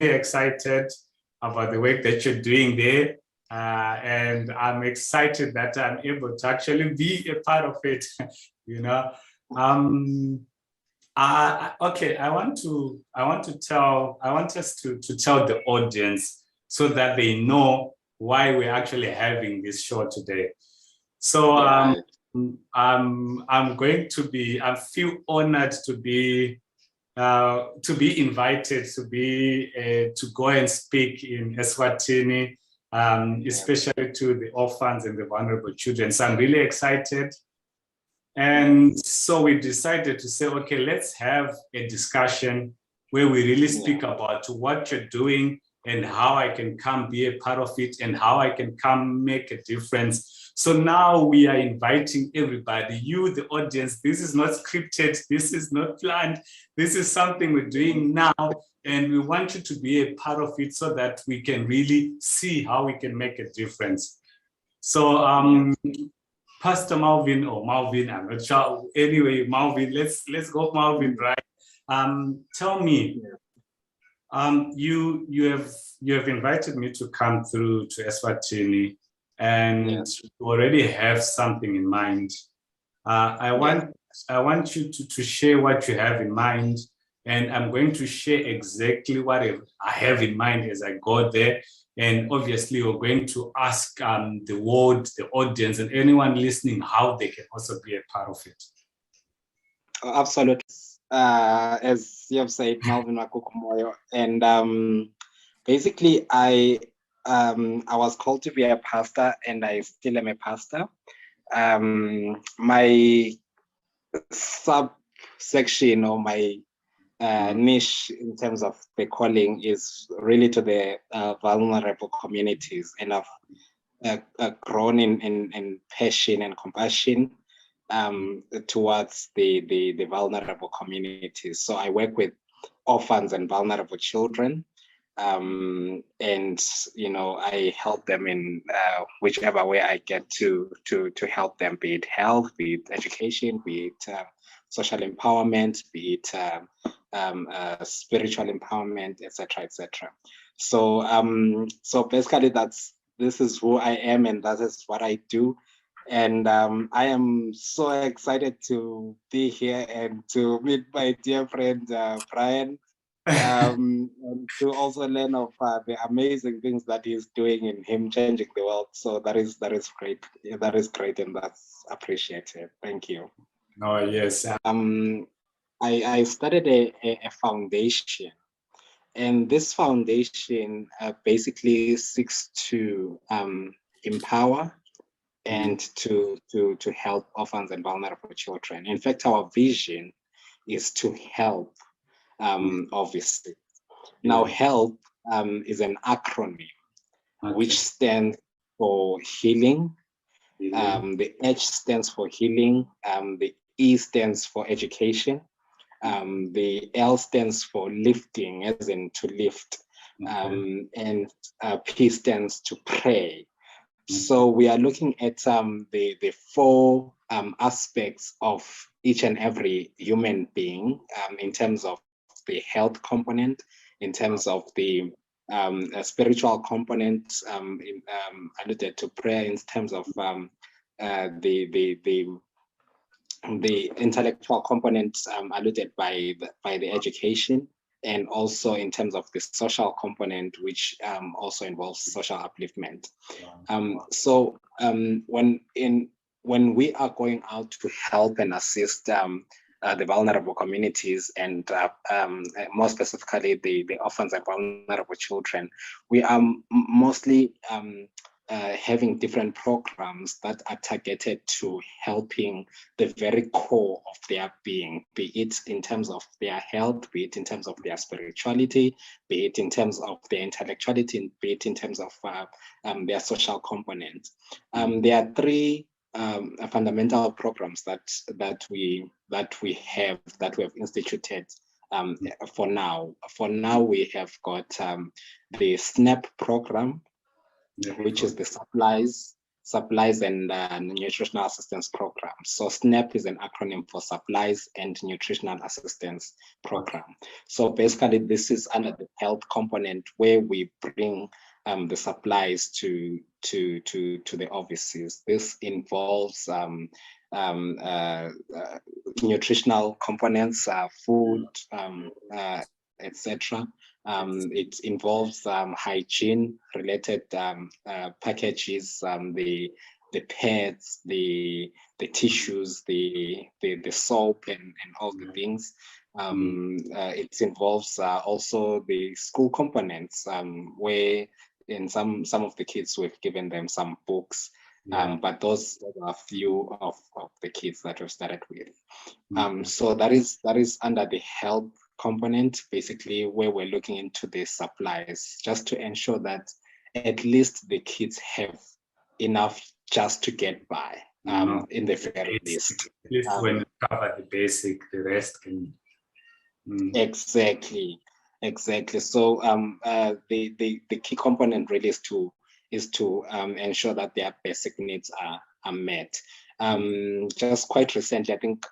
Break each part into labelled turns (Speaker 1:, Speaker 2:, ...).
Speaker 1: excited about the work that you're doing there. And I'm excited that I'm able to actually be a part of it, you know. Okay, I want us to tell the audience so that they know why we're actually having this show today. So I'm going to be, I feel honored to be invited to go and speak in Eswatini, especially to the orphans and the vulnerable children. So I'm really excited. And so we decided to say, okay, let's have a discussion where we really speak about what you're doing and how I can come be a part of it and how I can come make a difference. So now we are inviting everybody, you, the audience. This is not scripted. This is not planned. This is something we're doing now. And we want you to be a part of it so that we can really see how we can make a difference. So, Pastor Malvin or Malvin, I'm not sure. Anyway, Malvin, let's go, Malvin, right? Tell me, you have invited me to come through to Eswatini, and you already have something in mind. I want you to share what you have in mind, and I'm going to share exactly what I have in mind as I go there. And obviously, we're going to ask the world, the audience, and anyone listening how they can also be a part of it.
Speaker 2: Oh, absolutely. As you have said, Malvin Makukumoyo, and basically, I was called to be a pastor, and I still am a pastor. My subsection or my niche in terms of the calling is really to the vulnerable communities, and I've grown in passion and compassion towards the vulnerable communities. So I work with orphans and vulnerable children, and I help them in whichever way I get to help them, be it health, be it education, be it social empowerment, be it spiritual empowerment, etc., etc. So basically this is who I am, and that is what I do. And I am so excited to be here and to meet my dear friend Brian, and to also learn of the amazing things that he's doing in him changing the world. So that is great. That is great, and that's appreciated. Thank you.
Speaker 1: Oh yes.
Speaker 2: I started a foundation, and this foundation basically seeks to empower and to help orphans and vulnerable children. In fact, our vision is to help, obviously. Now, help is an acronym which stands for healing. The H stands for healing. The E stands for education. The L stands for lifting, as in to lift. And P stands to pray. So we are looking at the four aspects of each and every human being in terms of the health component, in terms of the spiritual component, alluded to prayer, in terms of the intellectual components alluded by the education, and also in terms of the social component, which also involves social upliftment. So when we are going out to help and assist the vulnerable communities, and more specifically the orphans and vulnerable children, we are mostly having different programs that are targeted to helping the very core of their being, be it in terms of their health, be it in terms of their spirituality, be it in terms of their intellectuality, be it in terms of their social component. There are three fundamental programs that we have instituted for now. For now, we have got the SNAP program, which is the Supplies and Nutritional Assistance Program. So SNAP is an acronym for Supplies and Nutritional Assistance Program. So basically, this is under the health component where we bring the supplies to the offices. This involves nutritional components, food, etc. It involves hygiene-related packages, the pads, the tissues, the soap, and all the things. It involves also the school components, where in some of the kids we've given them some books. But those are a few of the kids that we've started with. So that is under the health component, basically, where we're looking into the supplies, just to ensure that at least the kids have enough just to get by, in the very least.
Speaker 1: At least when you cover the basic, the rest can.
Speaker 2: Exactly. So the key component really is to ensure that their basic needs are met. Just quite recently, I think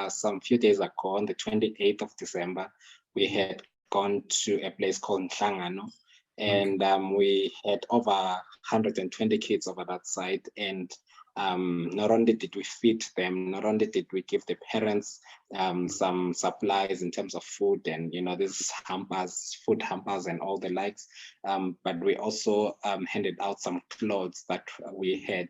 Speaker 2: some few days ago, on the 28th of December, we had gone to a place called Nhlangano, and we had over 120 kids over that site. And not only did we feed them, not only did we give the parents some supplies in terms of food and, this hampers, food hampers and all the likes, but we also handed out some clothes that we had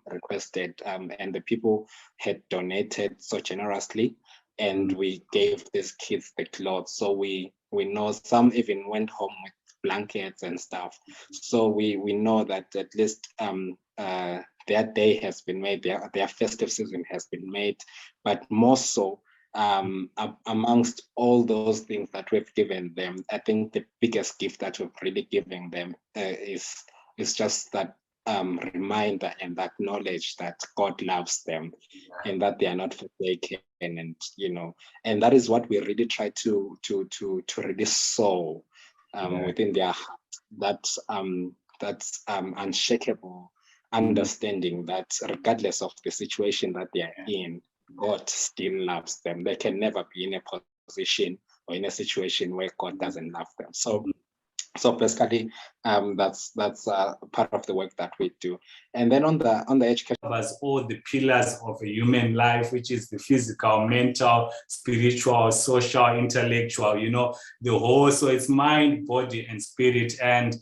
Speaker 2: requested, and the people had donated so generously, and we gave these kids the clothes. So we know some even went home with blankets and stuff. So we know that at least their day has been made, their festive season has been made, but more so, amongst all those things that we've given them, I think the biggest gift that we've really given them is just that reminder and that knowledge that God loves them, and that they are not forsaken, and and that is what we really try to really sow within their heart, that's unshakable understanding that regardless of the situation that they are in, God still loves them. They can never be in a position or in a situation where God doesn't love them. So basically, that's part of the work that we do. And then on the education,
Speaker 1: covers all the pillars of a human life, which is the physical, mental, spiritual, social, intellectual. The whole. So it's mind, body, and spirit. And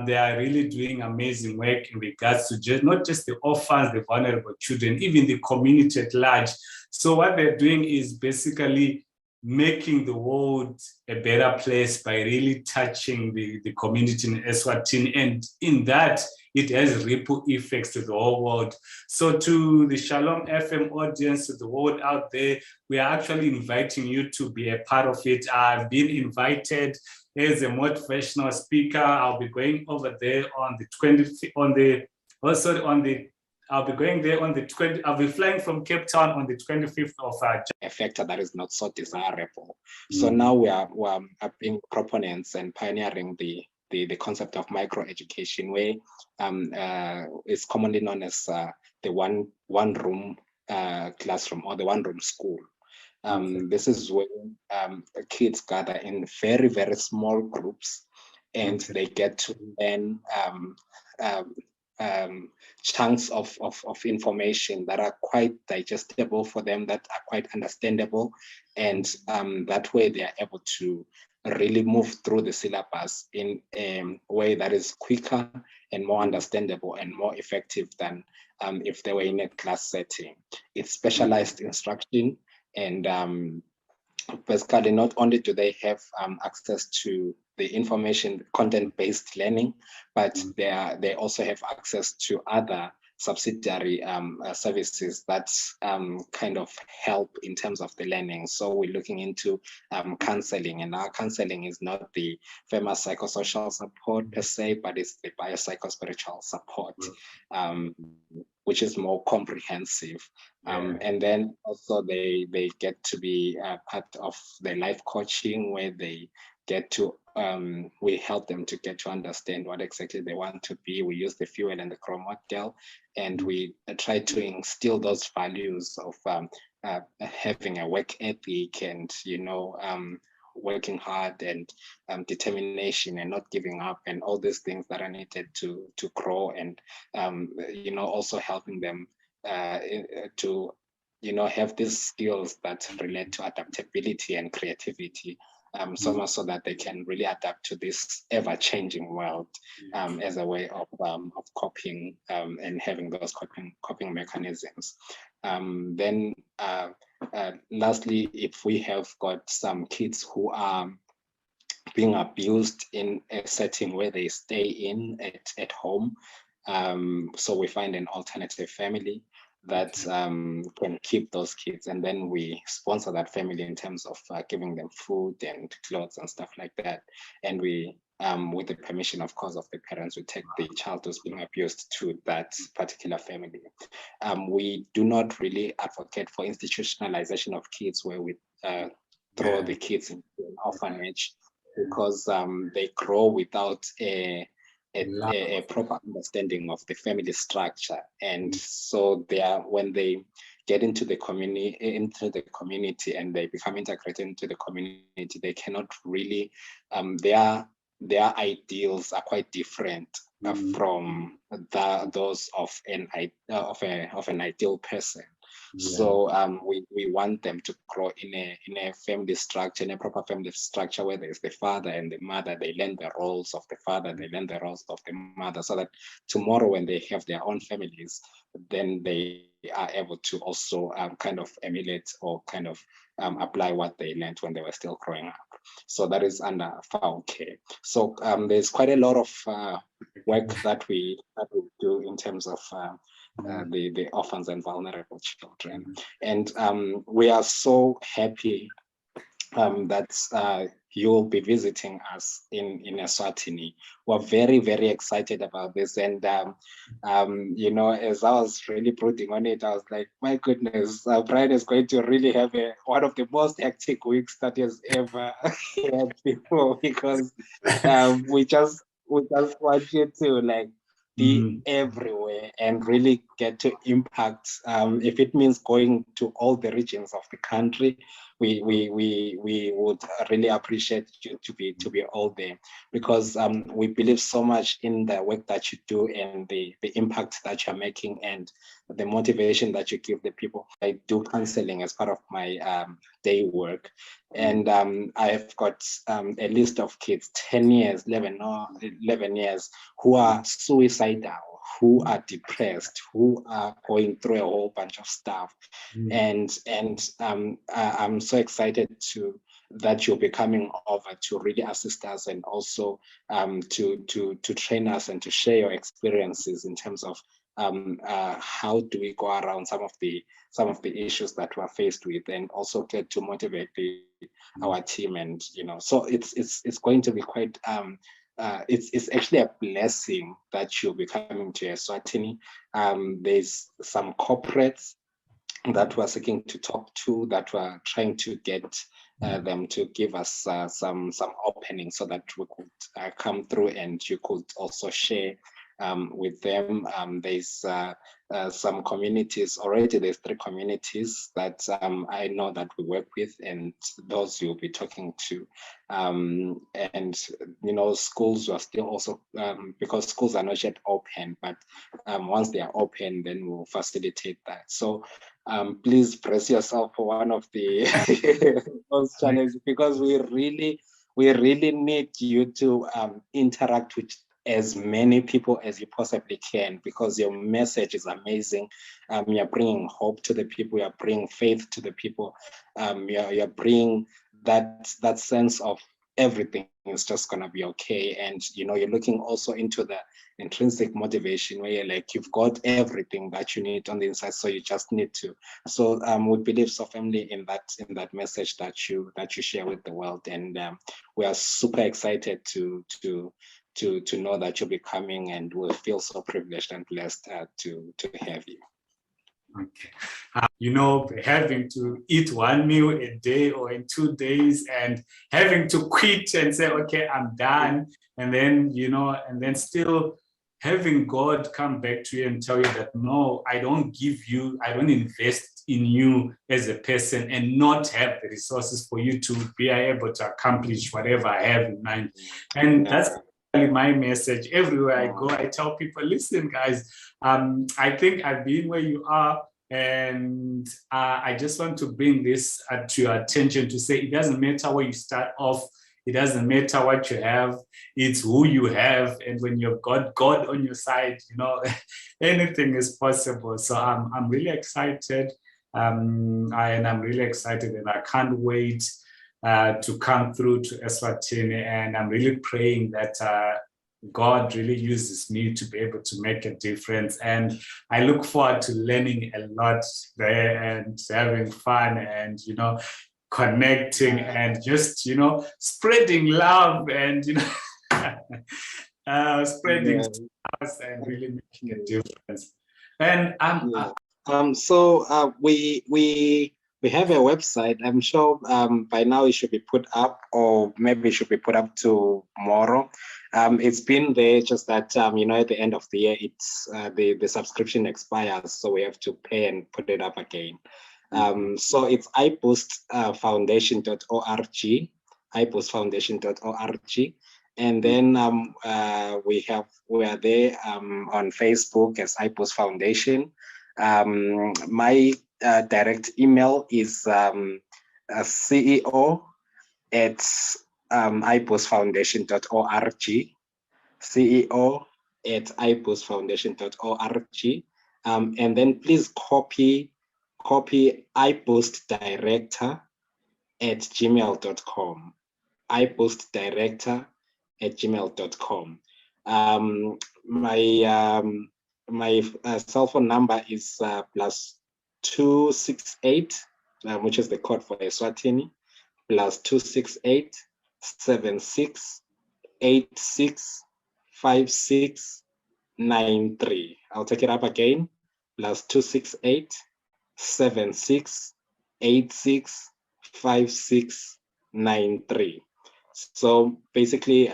Speaker 1: they are really doing amazing work in regards to not just the orphans, the vulnerable children, even the community at large. So what they're doing is basically making the world a better place by really touching the community in Eswatini. And in that, it has ripple effects to the whole world. So to the Shalom FM audience, to the world out there, we are actually inviting you to be a part of it. I've been invited as a motivational speaker. I'll be going over there on the 20th, I'll be going there on the 20th. I'll be flying from Cape Town on the 25th of
Speaker 2: a factor that is not so desirable. So now we are being proponents and pioneering the concept of microeducation, where it's commonly known as the one room classroom or the one room school. This is where kids gather in very, very small groups, and they get to learn chunks of information that are quite digestible for them, that are quite understandable, and that way they are able to really move through the syllabus in a way that is quicker and more understandable and more effective than if they were in a class setting. It's specialized instruction, and basically not only do they have access to the information, content-based learning, but they also have access to other subsidiary services that kind of help in terms of the learning. So we're looking into counseling, and our counseling is not the famous psychosocial support per se, but it's the biopsychospiritual support, which is more comprehensive. And then also they get to be part of the life coaching, where they get to we help them to get to understand what exactly they want to be. We use the fuel and the grow model, and we try to instill those values of having a work ethic and, you know, working hard and determination and not giving up, and all these things that are needed to grow, and you know, also helping them to, you know, have these skills that relate to adaptability and creativity, so much so that they can really adapt to this ever-changing world as a way of coping and having those coping mechanisms. Then lastly, if we have got some kids who are being abused in a setting where they stay in at home, so we find an alternative family that can keep those kids, and then we sponsor that family in terms of giving them food and clothes and stuff like that. And we, with the permission, of course, of the parents, we take the child who's being abused to that particular family. We do not really advocate for institutionalization of kids where we throw the kids into an orphanage, because they grow without a proper understanding of the family structure, and so they are, when they get into the community and they become integrated into the community, they cannot really their ideals are quite different from those of an ideal person. So we want them to grow in a family structure, in a proper family structure, where there's the father and the mother. They learn the roles of the father, they learn the roles of the mother, so that tomorrow when they have their own families, then they are able to also kind of emulate or kind of apply what they learned when they were still growing up. So that is under found care. So there's quite a lot of work that we do in terms of the orphans and vulnerable children. And we are so happy that you'll be visiting us in Eswatini. We're very, very excited about this. And, you know, as I was really brooding on it, I was like, my goodness, Brian is going to really have one of the most hectic weeks that he has ever had before, because we just want you to like be everywhere and really get to impact. If it means going to all the regions of the country, we would really appreciate you to be all there, because we believe so much in the work that you do and the impact that you're making and the motivation that you give the people. I do counseling as part of my day work, and I have got a list of kids, 10 years, 11 years, who are suicidal, who are depressed, who are going through a whole bunch of stuff. And I'm so excited that you'll be coming over to really assist us, and also to train us and to share your experiences in terms of how do we go around some of the issues that we're faced with, and also get to motivate our team. And you know, so it's going to be quite it's actually a blessing that you'll be coming to Eswatini. There's some corporates that we're seeking to talk to, that we're trying to get them to give us some opening, so that we could come through and you could also share with them. There's some communities already. There's 3 communities that I know that we work with, and those you'll be talking to. And you know, schools are still also because schools are not yet open, but once they are open, then we'll facilitate that. So please brace yourself for one of the those challenges, because we really need you to interact with as many people as you possibly can, because your message is amazing. You're bringing hope to the people, you're bringing faith to the people, you're bringing that sense of everything is just gonna be okay. And you know, you're looking also into the intrinsic motivation, where you're like, you've got everything that you need on the inside, so you just need to. So we believe so firmly in that message that you share with the world, and we are super excited to know that you'll be coming, and we'll feel so privileged and blessed to have you.
Speaker 1: Okay. Having to eat one meal a day or in 2 days and having to quit and say, okay, I'm done. And then, and then still having God come back to you and tell you that, no, I don't invest in you as a person and not have the resources for you to be able to accomplish whatever I have in mind. And that's my message. Everywhere I go, I tell people, listen, guys, I think I've been where you are. And I just want to bring this to your attention to say it doesn't matter where you start off. It doesn't matter what you have. It's who you have. And when you've got God on your side, anything is possible. So I'm really excited. And I'm really excited, and I can't wait to come through to Eswatini. And I'm really praying that God really uses me to be able to make a difference. And I look forward to learning a lot there and having fun and, connecting and just, spreading love and, spreading stars and really making a difference. And
Speaker 2: we have a website. I'm sure by now it should be put up, or maybe it should be put up tomorrow. It's been there, just that at the end of the year, it's the subscription expires, so we have to pay and put it up again. So it's iboostfoundation.org, iboostfoundation.org, and then we are there on Facebook as iBoost Foundation. My direct email is CEO@iboostfoundation.org, CEO@iboostfoundation.org, and then please copy iboostdirector@gmail.com, iboostdirector@gmail.com. My cell phone number is +268, which is the code for Eswatini, +268 76 86 56 93. I'll take it up again, +268 76 86 56 93. So basically,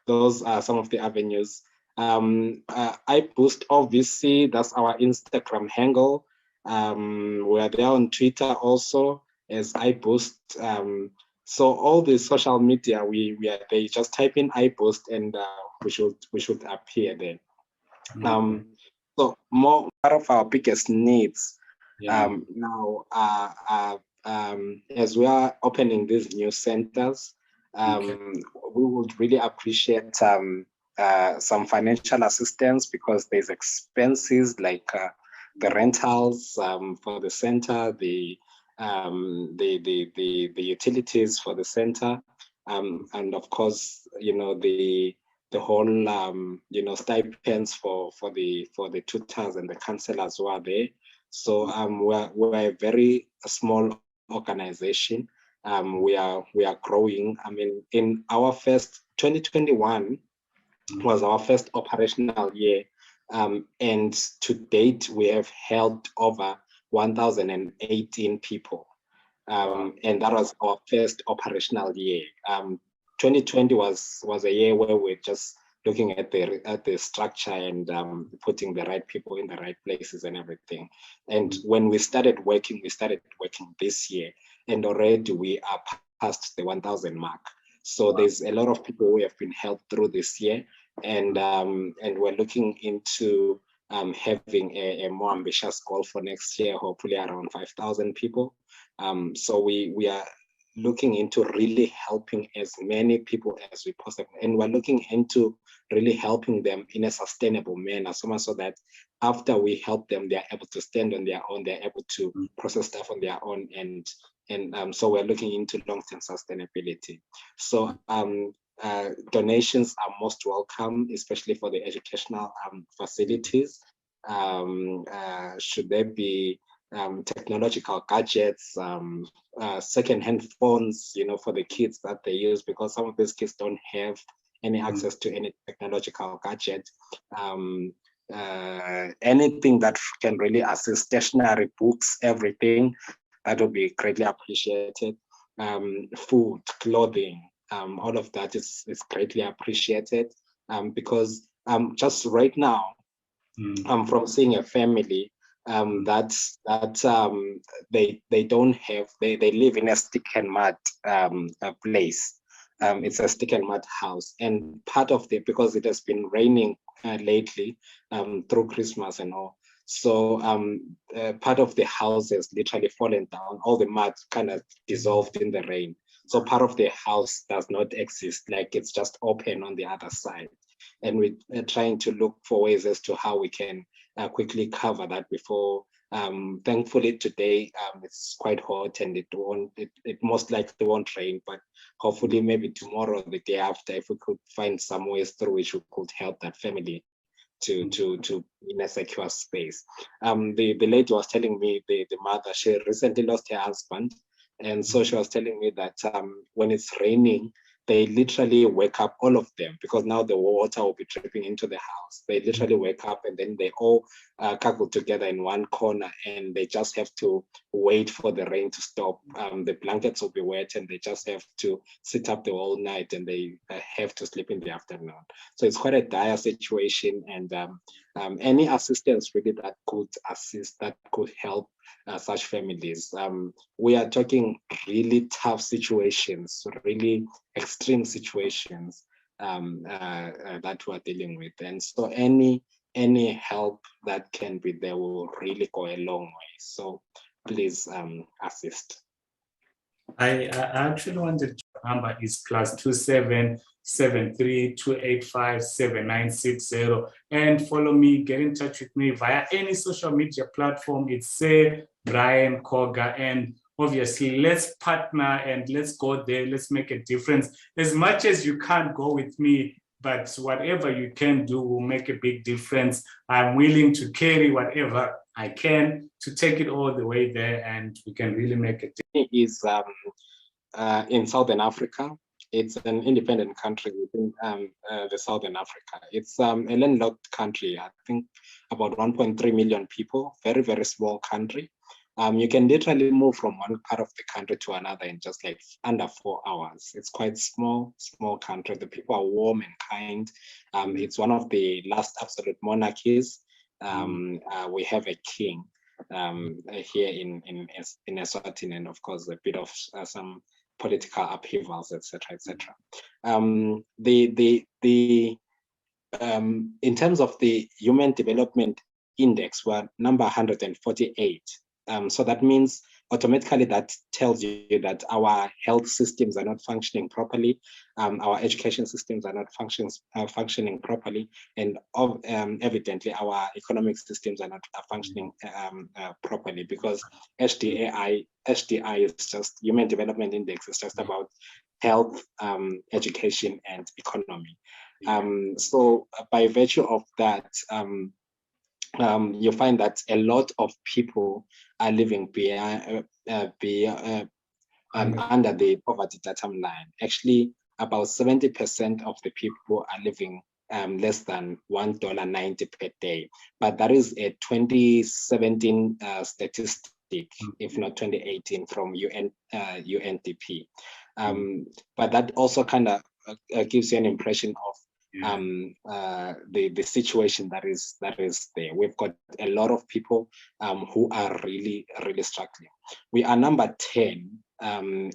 Speaker 2: those are some of the avenues. iBoost, obviously, that's our Instagram handle. We're there on Twitter also as iBoost. So all the social media, we are there. Just type in iBoost and we should appear there. So more part of our biggest needs now as we are opening these new centers, we would really appreciate some financial assistance, because there's expenses like the rentals for the center, the utilities for the center, and of course, the whole stipends for the tutors and the counselors who are there. So we're a very small organization. We are growing. I mean, in our first 2021 was our first operational year, and to date we have helped over 1,018 people, and that was our first operational year. 2020 was a year where we're just looking at the structure and putting the right people in the right places and everything. And when we started working this year, and already we are past the 1,000 mark. So there's a lot of people who have been helped through this year, and we're looking into having a more ambitious goal for next year, hopefully around 5,000 people. So we are looking into really helping as many people as we possibly, and we're looking into really helping them in a sustainable manner, so much so that after we help them, they're able to stand on their own, they're able to process stuff on their own, and so we're looking into long-term sustainability. So donations are most welcome, especially for the educational facilities. Should there be technological gadgets, second-hand phones, for the kids that they use, because some of these kids don't have any access to any technological gadget. anything that can really assist, stationery, books, everything, that would be greatly appreciated. Food, clothing, all of that is greatly appreciated, because just right now, from seeing a family they don't have, they live in a stick and mud place. It's a stick and mud house, and part of the, because it has been raining lately through Christmas and all, so part of the house has literally fallen down. All the mud kind of dissolved in the rain, so part of the house does not exist, like it's just open on the other side, and we're trying to look for ways as to how we can quickly cover that before. Thankfully today it's quite hot, and it most likely won't rain, but hopefully maybe tomorrow or the day after, if we could find some ways through which we could help that family to in a secure space. The lady was telling me, the mother, she recently lost her husband, and so she was telling me that when it's raining, they literally wake up, all of them, because now the water will be dripping into the house. They literally wake up, and then they all cuddle together in one corner, and they just have to wait for the rain to stop. The blankets will be wet, and they just have to sit up the whole night, and they have to sleep in the afternoon. So it's quite a dire situation, and any assistance really that could assist, that could help such families. We are talking really tough situations, really extreme situations that we're dealing with, and so any help that can be there will really go a long way. So please assist.
Speaker 1: I actually wanted to number is +2773285796 and follow me, get in touch with me via any social media platform. It's Say Brian Koga, and obviously let's partner and let's go there, let's make a difference. As much as you can't go with me, but whatever you can do will make a big difference. I'm willing to carry whatever I can to take it all the way there, and we can really make a difference.
Speaker 2: Is in Southern Africa. It's an independent country within the Southern Africa. It's a landlocked country, I think about 1.3 million people, very, very small country. You can literally move from one part of the country to another in just like under 4 hours. It's quite small country. The people are warm and kind. It's one of the last absolute monarchies. We have a king here in Eswatini, and of course a bit of some political upheavals, etc., etc. In terms of the Human Development Index, we're number 148. So that means automatically that tells you that our health systems are not functioning properly, our education systems are not functioning properly, and evidently our economic systems are not functioning properly, because HDI is just, Human Development Index is just about health, education, and economy. So by virtue of that, you find that a lot of people are living under the poverty datum line. Actually, about 70% of the people are living less than $1.90 per day. But that is a 2017 statistic, if not 2018, from UNDP. But that also kind of gives you an impression of the situation that is there. We've got a lot of people who are really struggling. We are number 10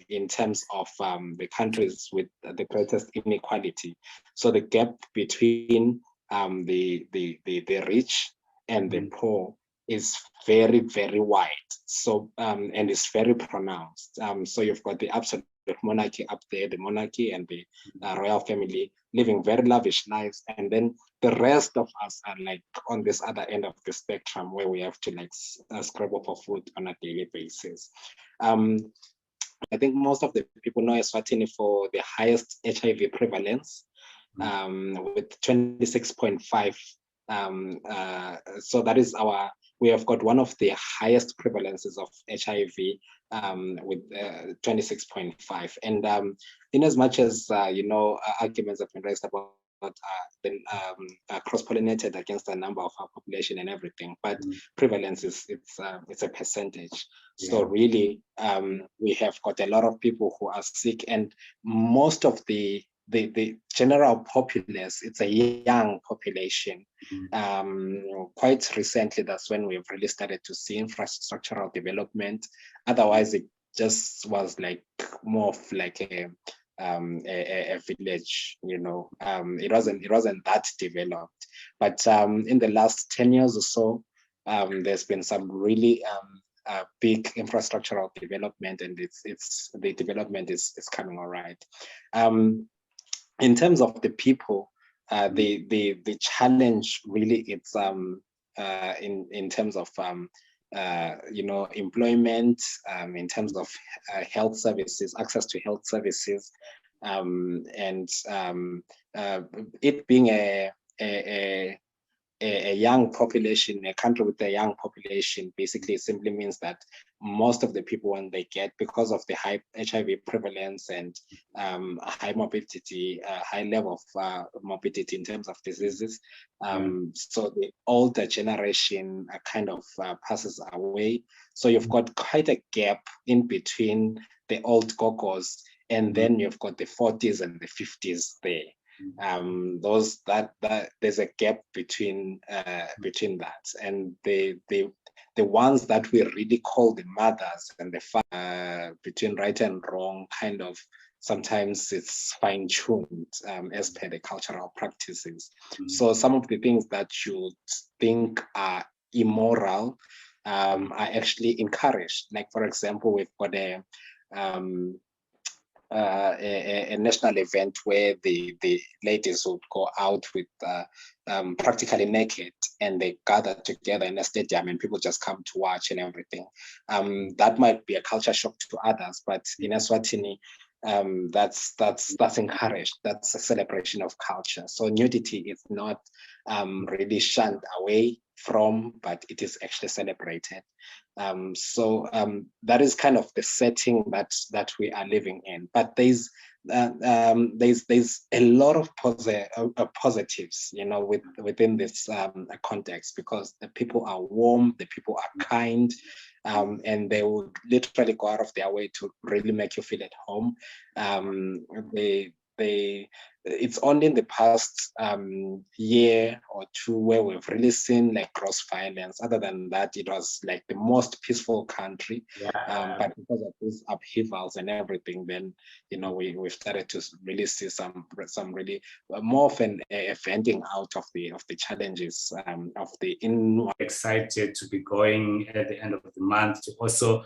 Speaker 2: in terms of the countries with the greatest inequality. So the gap between the rich and the poor is very, very wide. So and it's very pronounced. So you've got the absolute monarchy up there, the monarchy and the royal family living very lavish lives, and then the rest of us are like on this other end of the spectrum, where we have to like scrabble for food on a daily basis. I think most of the people know Eswatini for the highest HIV prevalence, with 26.5. So that is we have got one of the highest prevalences of HIV with 26.5. And in as much as, arguments have been raised about been cross-pollinated against a number of our population and everything, but prevalence is it's a percentage. So really, we have got a lot of people who are sick, and most of the general populace, it's a young population. Quite recently, that's when we've really started to see infrastructural development. Otherwise, it just was like more of like a village, you know. It wasn't that developed. But in the last 10 years or so, there's been some really big infrastructural development, and the development is coming all right. In terms of the people, the challenge really it's in terms of you know, employment, in terms of health services, access to health services, and it being a young population, a country with a young population, basically simply means that most of the people, when they get, because of the high HIV prevalence and high morbidity, high level of morbidity in terms of diseases, so the older generation kind of passes away. So you've got quite a gap in between the old gogos, and then you've got the 40s and the 50s there. There's a gap between that, and the ones that we really call the mothers and the between right and wrong, kind of sometimes it's fine-tuned as per the cultural practices. So some of the things that you think are immoral are actually encouraged. Like, for example, we've got a national event where the ladies would go out with practically naked, and they gather together in a stadium, and people just come to watch and everything. That might be a culture shock to others, but in Eswatini, that's encouraged. That's a celebration of culture. So nudity is not really shunned away from, but it is actually celebrated. So that is kind of the setting that we are living in. But there's a lot of positives, you know, within this context, because the people are warm, the people are kind, and they would literally go out of their way to really make you feel at home. It's only in the past year or two where we've really seen like gross violence. Other than that, it was like the most peaceful country. But because of these upheavals and everything, then, you know, we've started to really see some really more of a venting out of the challenges of the inward.
Speaker 1: Excited to be going at the end of the month to also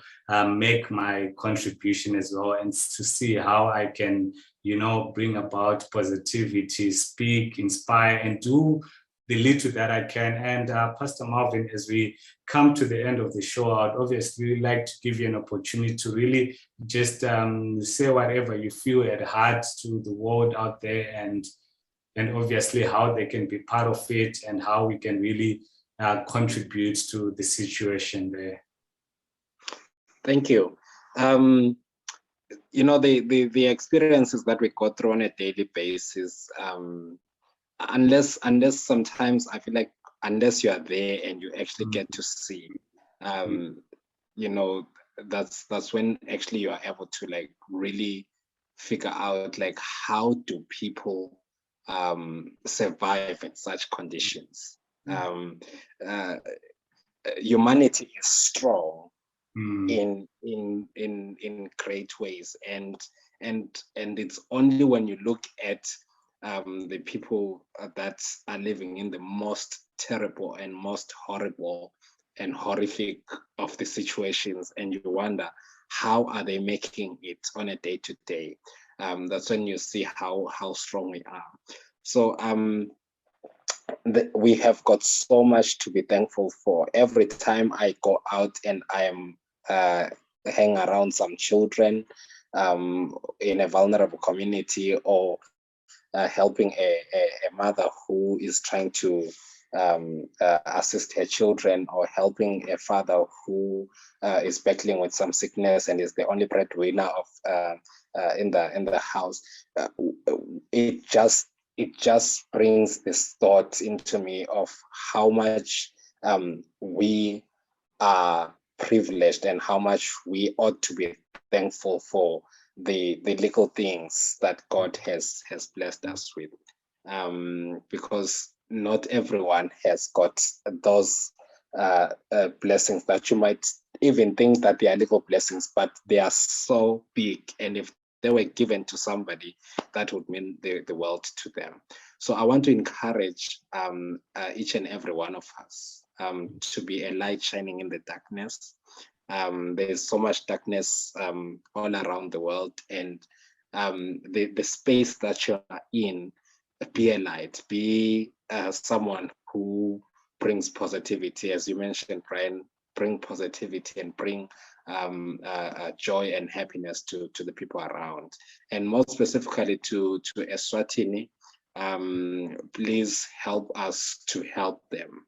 Speaker 1: make my contribution as well, and to see how I can, you know, bring about positivity, speak, inspire, and do the little that I can. And Pastor Marvin, as we come to the end of the show, I'd obviously like to give you an opportunity to really just say whatever you feel at heart to the world out there, and obviously how they can be part of it, and how we can really contribute to the situation there.
Speaker 2: Thank you. You know, the experiences that we go through on a daily basis, unless sometimes I feel like unless you are there and you actually get to see, you know, that's when actually you are able to like really figure out like how do people survive in such conditions. Humanity is strong in great ways, and it's only when you look at the people that are living in the most terrible and most horrible and horrific of the situations, and you wonder how are they making it on a day-to-day. That's when you see how strong we are. So we have got so much to be thankful for. Every time I go out and I am hang around some children in a vulnerable community, or helping a mother who is trying to assist her children, or helping a father who is battling with some sickness and is the only breadwinner of in the house, it just it just brings this thought into me of how much we are privileged and how much we ought to be thankful for the little things that God has blessed us with, because not everyone has got those blessings that you might even think that they are little blessings, but they are so big, and if they were given to somebody, that would mean the world to them. So I want to encourage each and every one of us to be a light shining in the darkness. There's so much darkness all around the world, and the space that you are in, be a light, be someone who brings positivity, as you mentioned, Brian. Bring positivity and bring joy and happiness to the people around, and more specifically to Eswatini. Please help us to help them.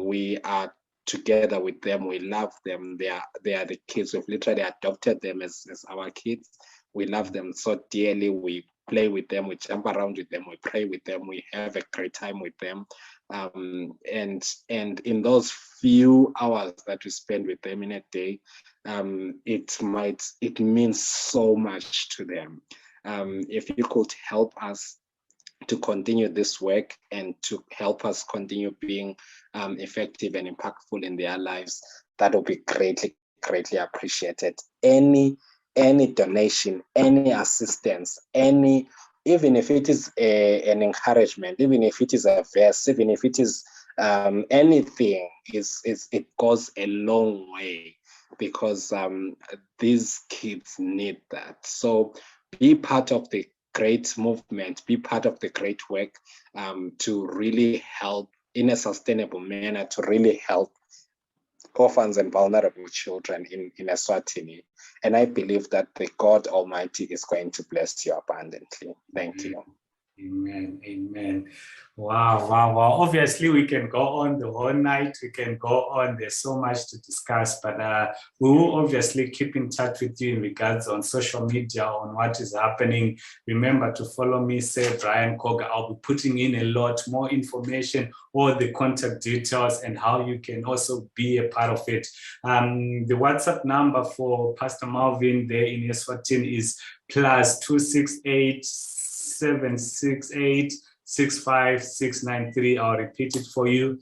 Speaker 2: We are together with them. We love them. They are the kids. We've literally adopted them as our kids. We love them so dearly. We play with them. We jump around with them. We pray with them. We have a great time with them. And in those few hours that we spend with them in a day, it means so much to them. If you could help us to continue this work and to help us continue being effective and impactful in their lives, that will be greatly appreciated. Any donation, any assistance, even if it is an encouragement, even if it is a verse, even if it is anything, it goes a long way, because these kids need that. So be part of the great movement, be part of the great work to really help in a sustainable manner, to really help orphans and vulnerable children in Eswatini. And I believe that the God Almighty is going to bless you abundantly. Thank you.
Speaker 1: Amen. Amen. Wow, wow, wow. Obviously, we can go on the whole night. We can go on. There's so much to discuss, but we will obviously keep in touch with you in regards on social media on what is happening. Remember to follow me, say Brian Koga. I'll be putting in a lot more information, all the contact details, and how you can also be a part of it. The WhatsApp number for Pastor Marvin there in Eswatini is +268 768 65693. I'll repeat it for you.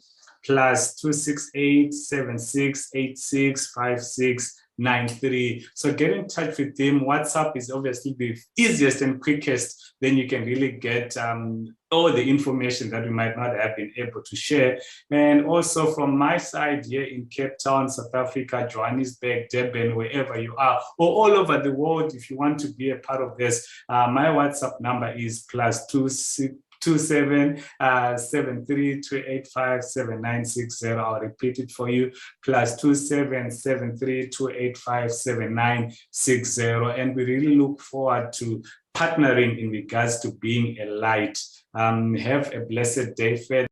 Speaker 1: +268 7686 5693. So get in touch with him. WhatsApp is obviously the easiest and quickest. Then you can really get all the information that we might not have been able to share. And also from my side here in Cape Town, South Africa, Johannesburg, Durban, wherever you are, or all over the world, if you want to be a part of this, my WhatsApp number is +267 +273 7960. I'll repeat it for you. +273 7960. And we really look forward to partnering in regards to being a light. Have a blessed day further.